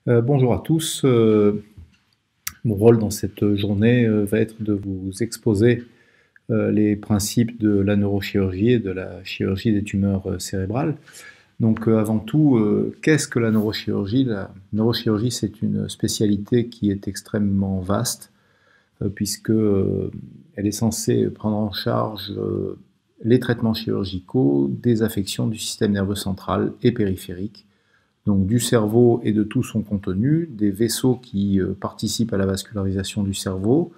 Bonjour à tous. Mon rôle dans cette journée va être de vous exposer les principes de la neurochirurgie et de la chirurgie des tumeurs cérébrales. Donc avant tout, qu'est-ce que la neurochirurgie? La neurochirurgie, c'est une spécialité qui est extrêmement vaste puisque elle est censée prendre en charge les traitements chirurgicaux des affections du système nerveux central et périphérique, donc du cerveau et de tout son contenu, des vaisseaux qui participent à la vascularisation du cerveau,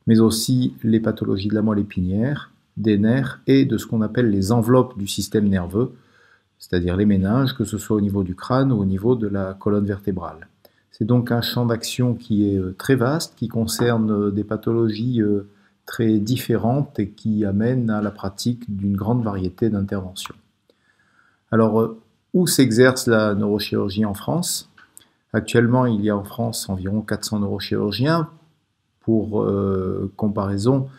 mais aussi les pathologies de la moelle épinière, des nerfs et de ce qu'on appelle les enveloppes du système nerveux, c'est-à-dire les méninges, que ce soit au niveau du crâne ou au niveau de la colonne vertébrale. C'est donc un champ d'action qui est très vaste, qui concerne des pathologies très différentes et qui amène à la pratique d'une grande variété d'interventions. Alors, où s'exerce la neurochirurgie en France? Actuellement, il y a en France environ 400 neurochirurgiens. Pour comparaison,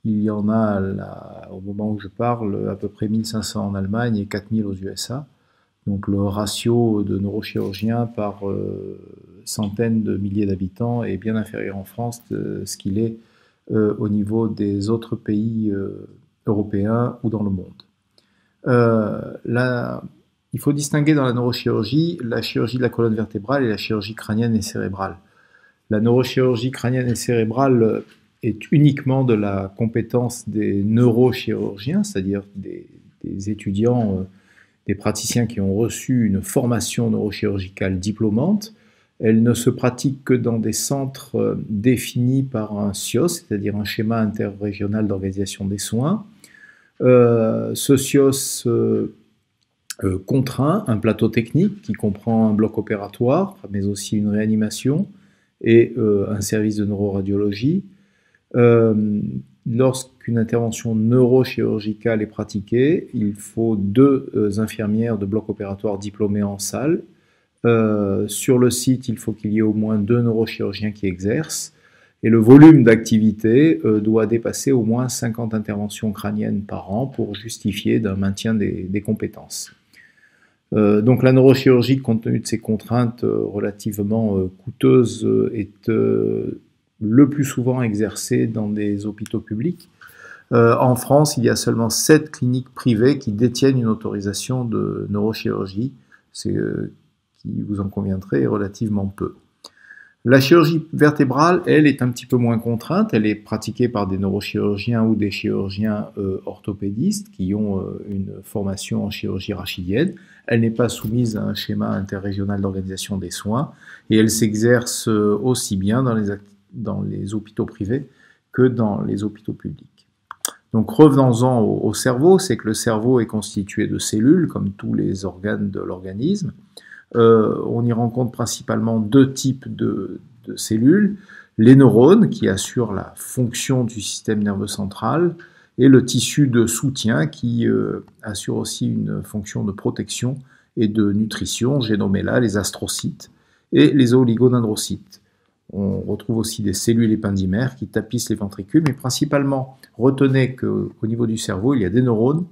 il y en a, au moment où je parle, à peu près 1500 en Allemagne et 4000 aux USA. Donc le ratio de neurochirurgiens par centaines de milliers d'habitants est bien inférieur en France de ce qu'il est au niveau des autres pays européens ou dans le monde. Il faut distinguer dans la neurochirurgie la chirurgie de la colonne vertébrale et la chirurgie crânienne et cérébrale. La neurochirurgie crânienne et cérébrale est uniquement de la compétence des neurochirurgiens, c'est-à-dire des étudiants, des praticiens qui ont reçu une formation neurochirurgicale diplômante. Elle ne se pratique que dans des centres définis par un CIOS, c'est-à-dire un schéma interrégional d'organisation des soins. Ce CIOS contraint un plateau technique qui comprend un bloc opératoire, mais aussi une réanimation et un service de neuroradiologie. Lorsqu'une intervention neurochirurgicale est pratiquée, il faut 2 infirmières de bloc opératoire diplômées en salle. Sur le site, il faut qu'il y ait au moins 2 neurochirurgiens qui exercent. Et le volume d'activité doit dépasser au moins 50 interventions crâniennes par an pour justifier d'un maintien des compétences. Donc la neurochirurgie, compte tenu de ces contraintes relativement coûteuses, est le plus souvent exercée dans des hôpitaux publics. En France, il y a seulement 7 cliniques privées qui détiennent une autorisation de neurochirurgie, c'est qui, vous en conviendrez, est relativement peu. La chirurgie vertébrale, elle, est un petit peu moins contrainte. Elle est pratiquée par des neurochirurgiens ou des chirurgiens orthopédistes qui ont une formation en chirurgie rachidienne. Elle n'est pas soumise à un schéma interrégional d'organisation des soins et elle s'exerce aussi bien dans les hôpitaux privés que dans les hôpitaux publics. Donc revenons-en au cerveau, c'est que le cerveau est constitué de cellules, comme tous les organes de l'organisme. On y rencontre principalement 2 types de cellules, les neurones qui assurent la fonction du système nerveux central et le tissu de soutien qui assure aussi une fonction de protection et de nutrition, j'ai nommé là les astrocytes et les oligodendrocytes. On retrouve aussi des cellules épendymères qui tapissent les ventricules, mais principalement, retenez qu'au niveau du cerveau, il y a des neurones,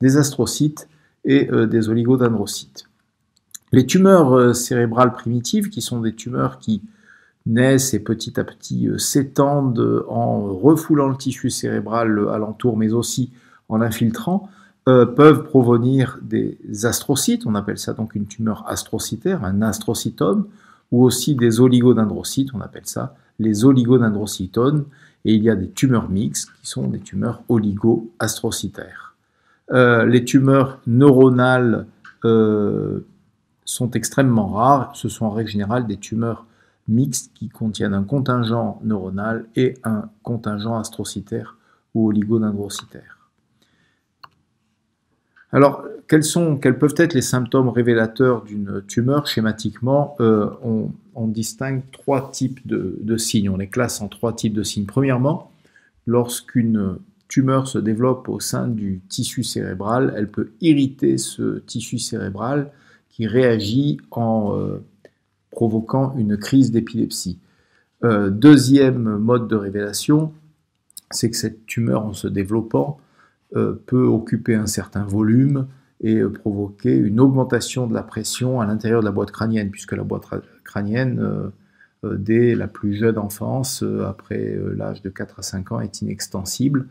des astrocytes et des oligodendrocytes. Les tumeurs cérébrales primitives, qui sont des tumeurs qui naissent et petit à petit s'étendent en refoulant le tissu cérébral alentour, mais aussi en l'infiltrant, peuvent provenir des astrocytes, on appelle ça donc une tumeur astrocytaire, un astrocytome, ou aussi des oligodendrocytes, on appelle ça les oligodendrocytomes, et il y a des tumeurs mixtes qui sont des tumeurs oligo-astrocytaires. Les tumeurs neuronales sont extrêmement rares, ce sont en règle générale des tumeurs mixtes qui contiennent un contingent neuronal et un contingent astrocytaire ou oligodendrocytaire. Alors, quels peuvent être les symptômes révélateurs d'une tumeur? Schématiquement, on distingue 3 types de signes, on les classe en 3 types de signes. Premièrement, lorsqu'une tumeur se développe au sein du tissu cérébral, elle peut irriter ce tissu cérébral qui réagit en provoquant une crise d'épilepsie. Deuxième mode de révélation, c'est que cette tumeur, en se développant, peut occuper un certain volume et provoquer une augmentation de la pression à l'intérieur de la boîte crânienne, puisque la boîte crânienne, dès la plus jeune enfance, après l'âge de 4 à 5 ans, est inextensible.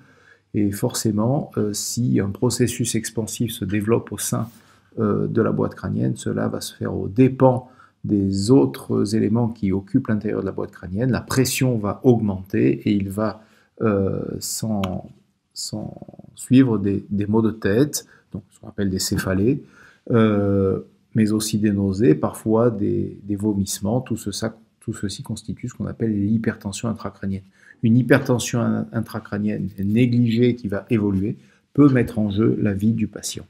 Et forcément, si un processus expansif se développe au sein de la boîte crânienne, cela va se faire aux dépens des autres éléments qui occupent l'intérieur de la boîte crânienne. La pression va augmenter et il va s'en suivre des maux de tête, donc ce qu'on appelle des céphalées, mais aussi des nausées, parfois des vomissements. Tout ceci constitue ce qu'on appelle l'hypertension intracrânienne. Une hypertension intracrânienne négligée qui va évoluer peut mettre en jeu la vie du patient.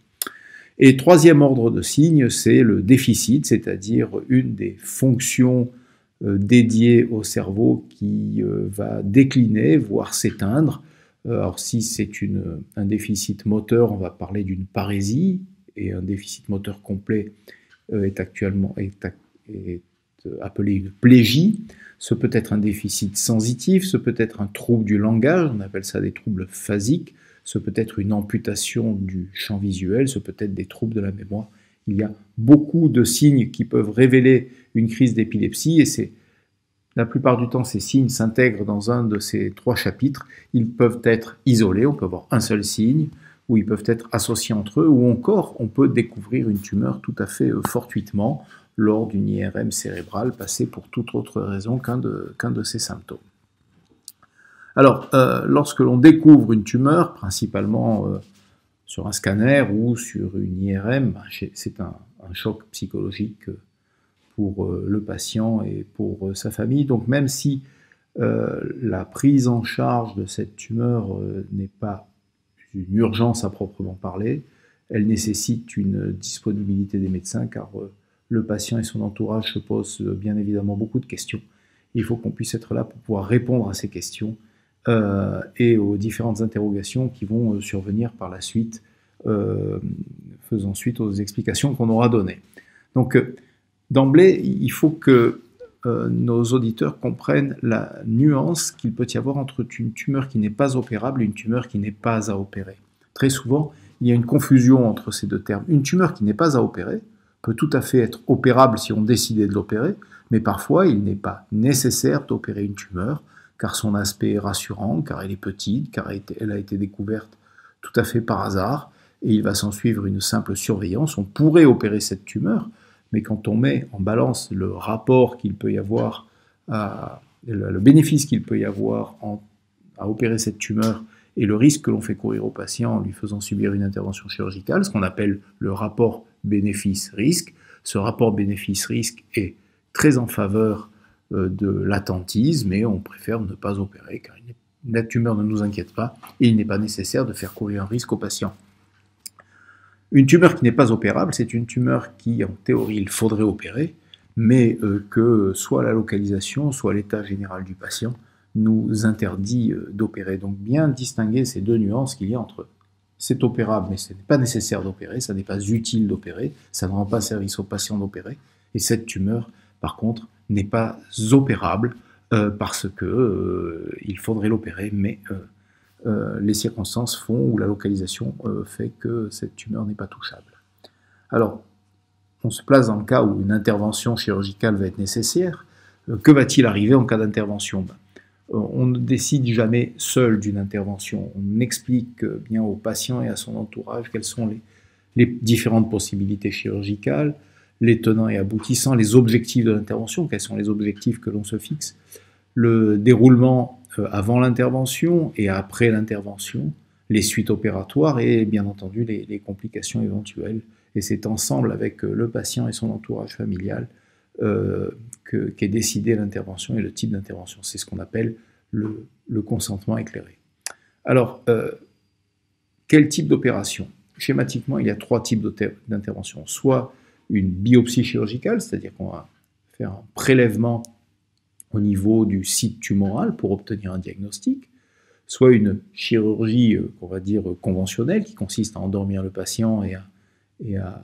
Et troisième ordre de signe, c'est le déficit, c'est-à-dire une des fonctions dédiées au cerveau qui va décliner, voire s'éteindre. Alors si c'est un déficit moteur, on va parler d'une parésie, et un déficit moteur complet est appelé une plégie. Ce peut être un déficit sensitif, ce peut être un trouble du langage, on appelle ça des troubles phasiques, ce peut être une amputation du champ visuel, ce peut être des troubles de la mémoire. Il y a beaucoup de signes qui peuvent révéler une crise d'épilepsie et la plupart du temps, ces signes s'intègrent dans un de ces 3 chapitres. Ils peuvent être isolés, on peut avoir un seul signe, ou ils peuvent être associés entre eux, ou encore on peut découvrir une tumeur tout à fait fortuitement lors d'une IRM cérébrale passée pour toute autre raison qu'un de ces symptômes. Alors, lorsque l'on découvre une tumeur, principalement sur un scanner ou sur une IRM, c'est un choc psychologique pour le patient et pour sa famille. Donc même si la prise en charge de cette tumeur n'est pas une urgence à proprement parler, elle nécessite une disponibilité des médecins car le patient et son entourage se posent bien évidemment beaucoup de questions. Il faut qu'on puisse être là pour pouvoir répondre à ces questions et aux différentes interrogations qui vont survenir par la suite, faisant suite aux explications qu'on aura données. Donc, d'emblée, il faut que nos auditeurs comprennent la nuance qu'il peut y avoir entre une tumeur qui n'est pas opérable et une tumeur qui n'est pas à opérer. Très souvent, il y a une confusion entre ces deux termes. Une tumeur qui n'est pas à opérer peut tout à fait être opérable si on décidait de l'opérer, mais parfois il n'est pas nécessaire d'opérer une tumeur, car son aspect est rassurant, car elle est petite, car elle a été découverte tout à fait par hasard, et il va s'en suivre une simple surveillance. On pourrait opérer cette tumeur, mais quand on met en balance le rapport qu'il peut y avoir, le bénéfice qu'il peut y avoir à opérer cette tumeur et le risque que l'on fait courir au patient en lui faisant subir une intervention chirurgicale, ce qu'on appelle le rapport bénéfice-risque, ce rapport bénéfice-risque est très en faveur de l'attentisme, mais on préfère ne pas opérer car la tumeur ne nous inquiète pas et il n'est pas nécessaire de faire courir un risque au patient. Une tumeur qui n'est pas opérable, c'est une tumeur qui, en théorie, il faudrait opérer, mais que soit la localisation, soit l'état général du patient nous interdit d'opérer. Donc bien distinguer ces deux nuances qu'il y a entre c'est opérable, mais ce n'est pas nécessaire d'opérer, ça n'est pas utile d'opérer, ça ne rend pas service au patient d'opérer, et cette tumeur, par contre, n'est pas opérable parce que il faudrait l'opérer, mais les circonstances font ou la localisation fait que cette tumeur n'est pas touchable. Alors, on se place dans le cas où une intervention chirurgicale va être nécessaire. Que va-t-il arriver en cas d'intervention? On ne décide jamais seul d'une intervention. On explique bien au patient et à son entourage quelles sont les différentes possibilités chirurgicales, les tenants et aboutissants, les objectifs de l'intervention, quels sont les objectifs que l'on se fixe, le déroulement avant l'intervention et après l'intervention, les suites opératoires et bien entendu les complications éventuelles. Et c'est ensemble avec le patient et son entourage familial qu'est décidée l'intervention et le type d'intervention. C'est ce qu'on appelle le consentement éclairé. Alors, quel type d'opération? Schématiquement, il y a 3 types d'intervention. Soit une biopsie chirurgicale, c'est-à-dire qu'on va faire un prélèvement au niveau du site tumoral pour obtenir un diagnostic, soit une chirurgie, on va dire, conventionnelle, qui consiste à endormir le patient et à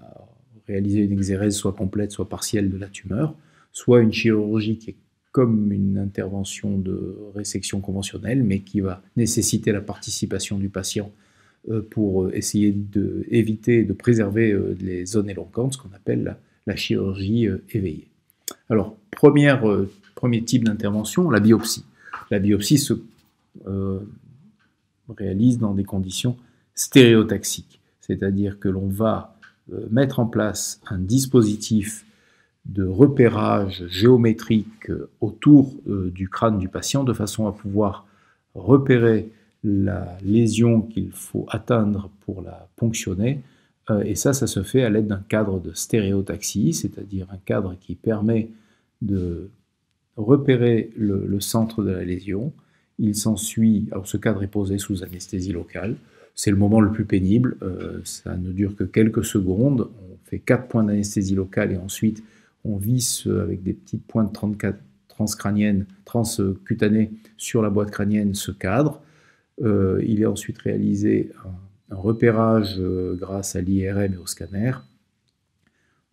réaliser une exérèse soit complète, soit partielle de la tumeur, soit une chirurgie qui est comme une intervention de résection conventionnelle, mais qui va nécessiter la participation du patient pour essayer d'éviter, de préserver les zones éloquentes, ce qu'on appelle la chirurgie éveillée. Alors, premier type d'intervention, la biopsie. La biopsie se réalise dans des conditions stéréotaxiques, c'est-à-dire que l'on va mettre en place un dispositif de repérage géométrique autour du crâne du patient de façon à pouvoir repérer la lésion qu'il faut atteindre pour la ponctionner. Et ça se fait à l'aide d'un cadre de stéréotaxie, c'est-à-dire un cadre qui permet de repérer le centre de la lésion. Il s'ensuit, alors ce cadre est posé sous anesthésie locale, c'est le moment le plus pénible, ça ne dure que quelques secondes, on fait 4 points d'anesthésie locale et ensuite on visse avec des petites pointes transcutanées sur la boîte crânienne ce cadre. Il est ensuite réalisé un repérage grâce à l'IRM et au scanner.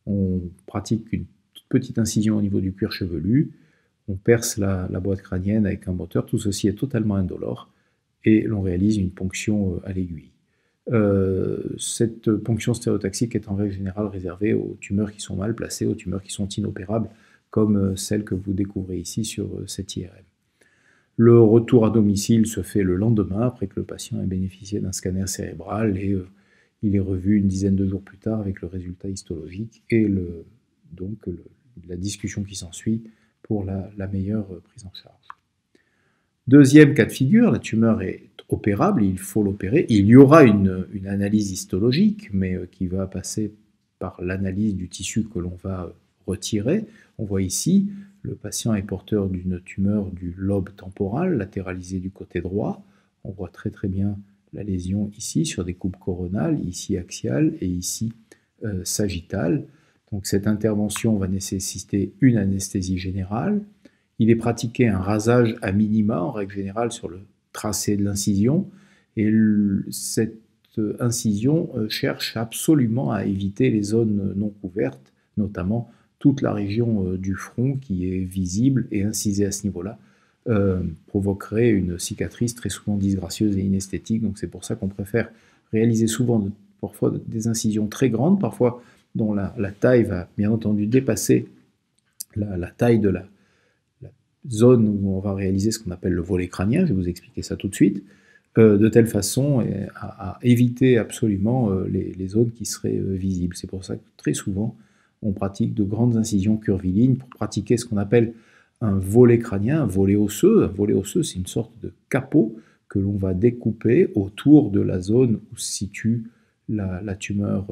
On pratique une toute petite incision au niveau du cuir chevelu, on perce la boîte crânienne avec un moteur, tout ceci est totalement indolore, et l'on réalise une ponction à l'aiguille. Cette ponction stéréotaxique est en règle générale réservée aux tumeurs qui sont mal placées, aux tumeurs qui sont inopérables, comme celle que vous découvrez ici sur cette IRM. Le retour à domicile se fait le lendemain, après que le patient ait bénéficié d'un scanner cérébral, et il est revu une dizaine de jours plus tard avec le résultat histologique et donc la discussion qui s'ensuit pour la meilleure prise en charge. Deuxième cas de figure, la tumeur est opérable, il faut l'opérer. Il y aura une analyse histologique, mais qui va passer par l'analyse du tissu que l'on va retirer. On voit ici, le patient est porteur d'une tumeur du lobe temporal, latéralisé du côté droit. On voit très très bien la lésion ici sur des coupes coronales, ici axiale et ici sagittale. Donc cette intervention va nécessiter une anesthésie générale. Il est pratiqué un rasage à minima, en règle générale, sur le tracé de l'incision. Et cette incision cherche absolument à éviter les zones non couvertes, notamment toute la région du front qui est visible et incisée à ce niveau-là, provoquerait une cicatrice très souvent disgracieuse et inesthétique. Donc c'est pour ça qu'on préfère réaliser souvent parfois des incisions très grandes, parfois dont la taille va bien entendu dépasser la taille de la zone où on va réaliser ce qu'on appelle le volet crânien, je vais vous expliquer ça tout de suite, de telle façon à éviter absolument les zones qui seraient visibles. C'est pour ça que très souvent on pratique de grandes incisions curvilignes pour pratiquer ce qu'on appelle un volet crânien, un volet osseux. Un volet osseux, c'est une sorte de capot que l'on va découper autour de la zone où se situe la tumeur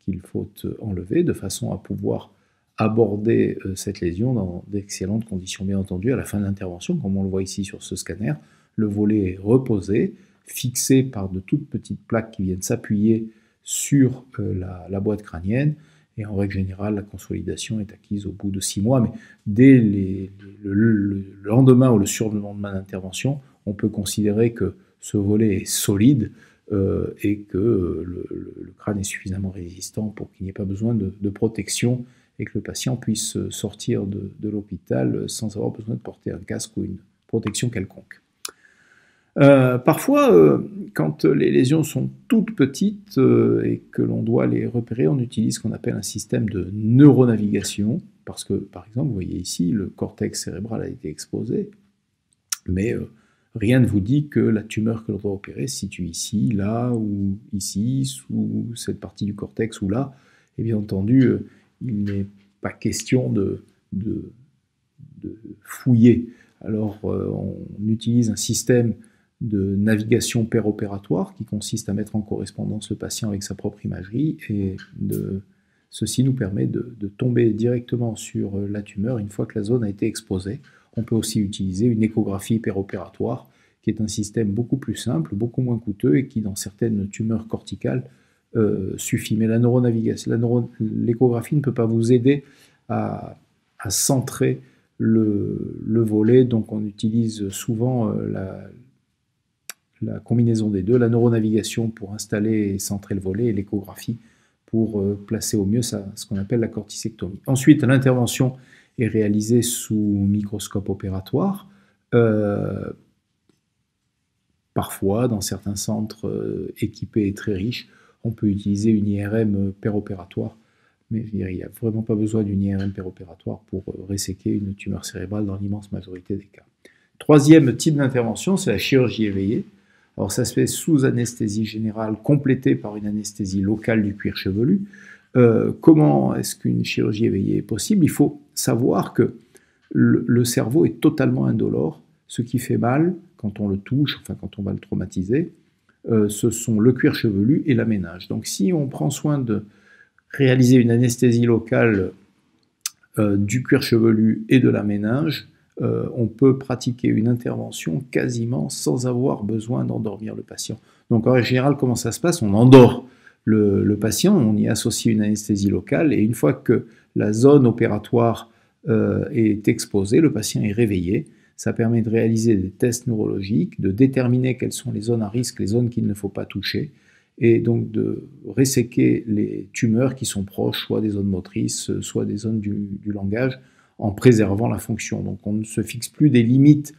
qu'il faut enlever, de façon à pouvoir aborder cette lésion dans d'excellentes conditions. Bien entendu, à la fin de l'intervention, comme on le voit ici sur ce scanner, le volet est reposé, fixé par de toutes petites plaques qui viennent s'appuyer sur la boîte crânienne, et en règle générale, la consolidation est acquise au bout de 6 mois, mais dès le lendemain ou le surlendemain d'intervention, on peut considérer que ce volet est solide et que le crâne est suffisamment résistant pour qu'il n'y ait pas besoin de protection et que le patient puisse sortir de l'hôpital sans avoir besoin de porter un casque ou une protection quelconque. Parfois, quand les lésions sont toutes petites et que l'on doit les repérer, on utilise ce qu'on appelle un système de neuronavigation, parce que, par exemple, vous voyez ici, le cortex cérébral a été exposé, mais rien ne vous dit que la tumeur que l'on doit opérer se situe ici, là, ou ici, sous cette partie du cortex, ou là. Et bien entendu, il n'est pas question de fouiller. Alors, on utilise un système de navigation péropératoire qui consiste à mettre en correspondance le patient avec sa propre imagerie, et ceci nous permet de tomber directement sur la tumeur une fois que la zone a été exposée. On peut aussi utiliser une échographie péropératoire qui est un système beaucoup plus simple, beaucoup moins coûteux et qui dans certaines tumeurs corticales suffit. Mais la neuronavigation, l'échographie ne peut pas vous aider à centrer le volet, donc on utilise souvent la combinaison des deux, la neuronavigation pour installer et centrer le volet et l'échographie pour placer au mieux ce qu'on appelle la corticectomie. Ensuite, l'intervention est réalisée sous microscope opératoire. parfois, dans certains centres équipés et très riches, on peut utiliser une IRM péropératoire, mais je veux dire, il n'y a vraiment pas besoin d'une IRM péropératoire pour resséquer une tumeur cérébrale dans l'immense majorité des cas. Troisième type d'intervention, c'est la chirurgie éveillée. Alors ça se fait sous anesthésie générale, complétée par une anesthésie locale du cuir chevelu. Comment est-ce qu'une chirurgie éveillée est possible? Il faut savoir que le cerveau est totalement indolore. Ce qui fait mal quand on le touche, enfin quand on va le traumatiser, ce sont le cuir chevelu et la méninge. Donc si on prend soin de réaliser une anesthésie locale du cuir chevelu et de la méninge, on peut pratiquer une intervention quasiment sans avoir besoin d'endormir le patient. Donc en général, comment ça se passe? On endort le patient, on y associe une anesthésie locale, et une fois que la zone opératoire est exposée, le patient est réveillé. Ça permet de réaliser des tests neurologiques, de déterminer quelles sont les zones à risque, les zones qu'il ne faut pas toucher, et donc de resséquer les tumeurs qui sont proches, soit des zones motrices, soit des zones du langage, en préservant la fonction. Donc on ne se fixe plus des limites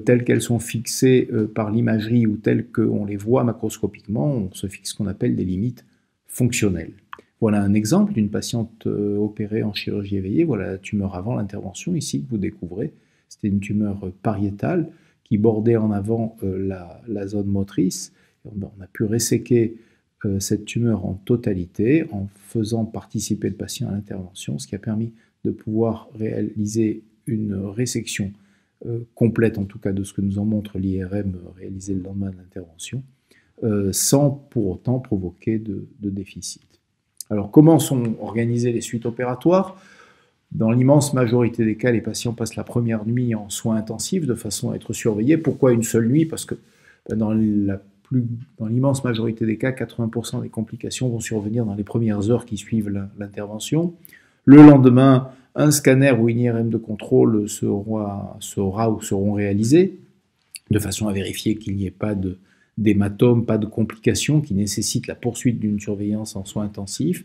telles qu'elles sont fixées par l'imagerie ou telles qu'on les voit macroscopiquement, on se fixe ce qu'on appelle des limites fonctionnelles. Voilà un exemple d'une patiente opérée en chirurgie éveillée. Voilà la tumeur avant l'intervention, ici, que vous découvrez. C'était une tumeur pariétale qui bordait en avant la zone motrice. On a pu resséquer cette tumeur en totalité en faisant participer le patient à l'intervention, ce qui a permis de pouvoir réaliser une résection complète, en tout cas de ce que nous en montre l'IRM réalisé le lendemain de l'intervention, sans pour autant provoquer de déficit. Alors comment sont organisées les suites opératoires? Dans l'immense majorité des cas, les patients passent la première nuit en soins intensifs de façon à être surveillés. Pourquoi une seule nuit? Parce que dans l'immense majorité des cas, 80% des complications vont survenir dans les premières heures qui suivent l'intervention. Le lendemain, un scanner ou une IRM de contrôle seront réalisés de façon à vérifier qu'il n'y ait pas d'hématome, pas de complications qui nécessitent la poursuite d'une surveillance en soins intensifs.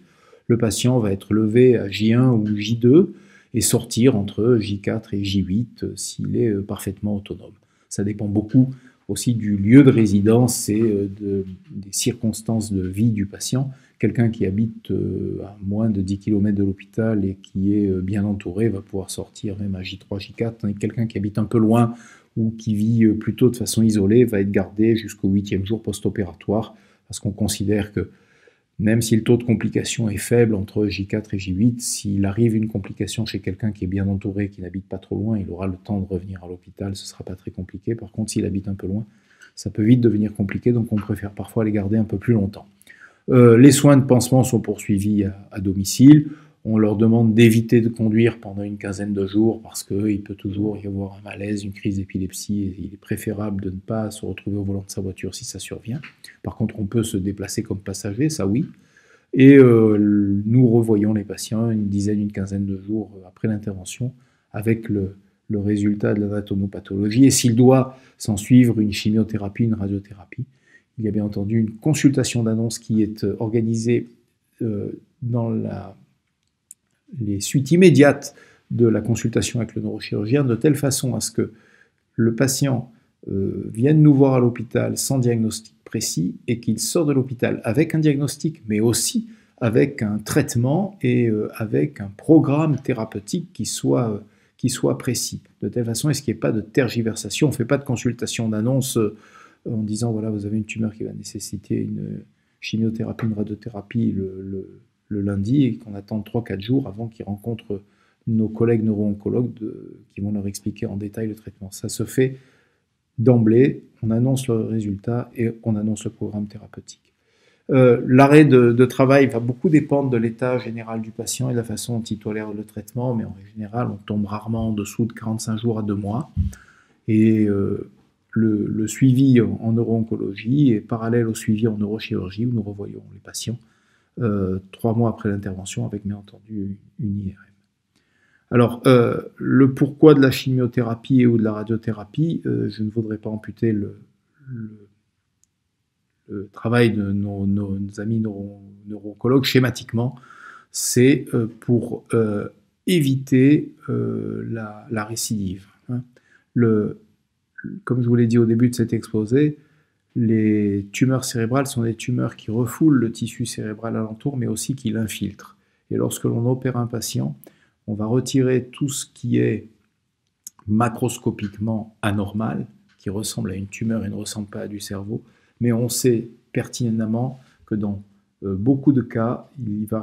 Le patient va être levé à J1 ou J2 et sortir entre J4 et J8 s'il est parfaitement autonome. Ça dépend beaucoup aussi du lieu de résidence et des circonstances de vie du patient. Quelqu'un qui habite à moins de 10 km de l'hôpital et qui est bien entouré va pouvoir sortir même à J3, J4, tandis que quelqu'un qui habite un peu loin ou qui vit plutôt de façon isolée va être gardé jusqu'au 8e jour post-opératoire, parce qu'on considère que même si le taux de complication est faible entre J4 et J8, s'il arrive une complication chez quelqu'un qui est bien entouré, qui n'habite pas trop loin, il aura le temps de revenir à l'hôpital, ce ne sera pas très compliqué. Par contre, s'il habite un peu loin, ça peut vite devenir compliqué, donc on préfère parfois les garder un peu plus longtemps. Les soins de pansement sont poursuivis à domicile. On leur demande d'éviter de conduire pendant une quinzaine de jours parce qu'il peut toujours y avoir un malaise, une crise d'épilepsie, et il est préférable de ne pas se retrouver au volant de sa voiture si ça survient. Par contre, on peut se déplacer comme passager, ça oui. Et nous revoyons les patients une dizaine, une quinzaine de jours après l'intervention avec le résultat de l'anatomopathologie. Et s'il doit s'en suivre une chimiothérapie, une radiothérapie, il y a bien entendu une consultation d'annonce qui est organisée dans les suites immédiates de la consultation avec le neurochirurgien, de telle façon à ce que le patient vienne nous voir à l'hôpital sans diagnostic précis et qu'il sort de l'hôpital avec un diagnostic, mais aussi avec un traitement et avec un programme thérapeutique qui soit précis. De telle façon à ce qu'il n'y ait pas de tergiversation. On ne fait pas de consultation d'annonce en disant voilà, vous avez une tumeur qui va nécessiter une chimiothérapie, une radiothérapie le lundi et qu'on attend 3-4 jours avant qu'ils rencontrent nos collègues neuro-oncologues qui vont leur expliquer en détail le traitement. Ça se fait d'emblée, on annonce le résultat et on annonce le programme thérapeutique. L'arrêt de travail va beaucoup dépendre de l'état général du patient et de la façon dont il tolère le traitement, mais en général, on tombe rarement en dessous de 45 jours à 2 mois. Et le suivi en neuro-oncologie est parallèle au suivi en neurochirurgie, où nous revoyons les patients 3 mois après l'intervention avec, bien entendu, une IRM. Alors, le pourquoi de la chimiothérapie ou de la radiothérapie, je ne voudrais pas amputer le travail de nos amis neuro-oncologues. Schématiquement, c'est pour éviter la récidive. Hein. Comme je vous l'ai dit au début de cet exposé, Les tumeurs cérébrales sont des tumeurs qui refoulent le tissu cérébral alentour, mais aussi qui l'infiltrent. Et lorsque l'on opère un patient, on va retirer tout ce qui est macroscopiquement anormal, qui ressemble à une tumeur et ne ressemble pas à du cerveau, mais on sait pertinemment que dans beaucoup de cas, il va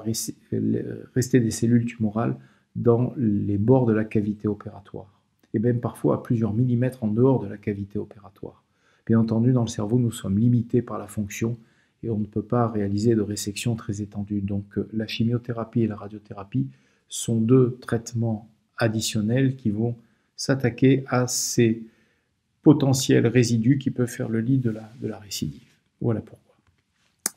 rester des cellules tumorales dans les bords de la cavité opératoire, et même parfois à plusieurs millimètres en dehors de la cavité opératoire. Bien entendu, dans le cerveau, nous sommes limités par la fonction et on ne peut pas réaliser de résection très étendue. Donc la chimiothérapie et la radiothérapie sont deux traitements additionnels qui vont s'attaquer à ces potentiels résidus qui peuvent faire le lit de la récidive. Voilà pourquoi.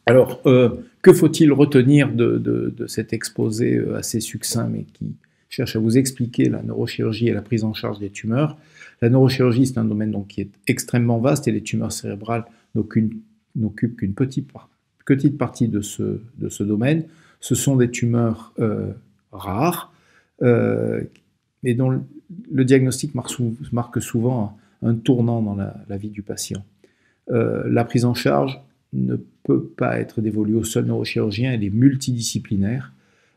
Alors, que faut-il retenir de cet exposé assez succinct, mais qui cherche à vous expliquer la neurochirurgie et la prise en charge des tumeurs? La neurochirurgie, c'est un domaine donc, qui est extrêmement vaste et les tumeurs cérébrales n'occupent qu'une petite partie de ce domaine. Ce sont des tumeurs rares et dont le diagnostic marque souvent un tournant dans la vie du patient. La prise en charge ne peut pas être dévolue au seul neurochirurgien, elle est multidisciplinaire.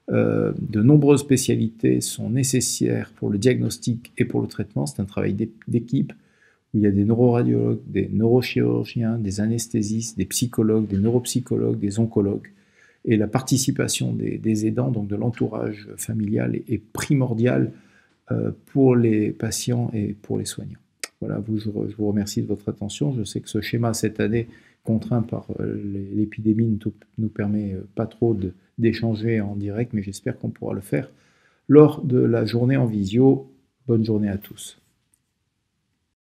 De nombreuses spécialités sont nécessaires pour le diagnostic et pour le traitement. C'est un travail d'équipe où il y a des neuroradiologues, des neurochirurgiens, des anesthésistes, des psychologues, des neuropsychologues, des oncologues. Et la participation des aidants, donc de l'entourage familial, est primordiale pour les patients et pour les soignants. Voilà, je vous remercie de votre attention. Je sais que ce schéma, cette année, contraint par l'épidémie, ne nous permet pas trop d'échanger en direct, mais j'espère qu'on pourra le faire lors de la journée en visio. Bonne journée à tous.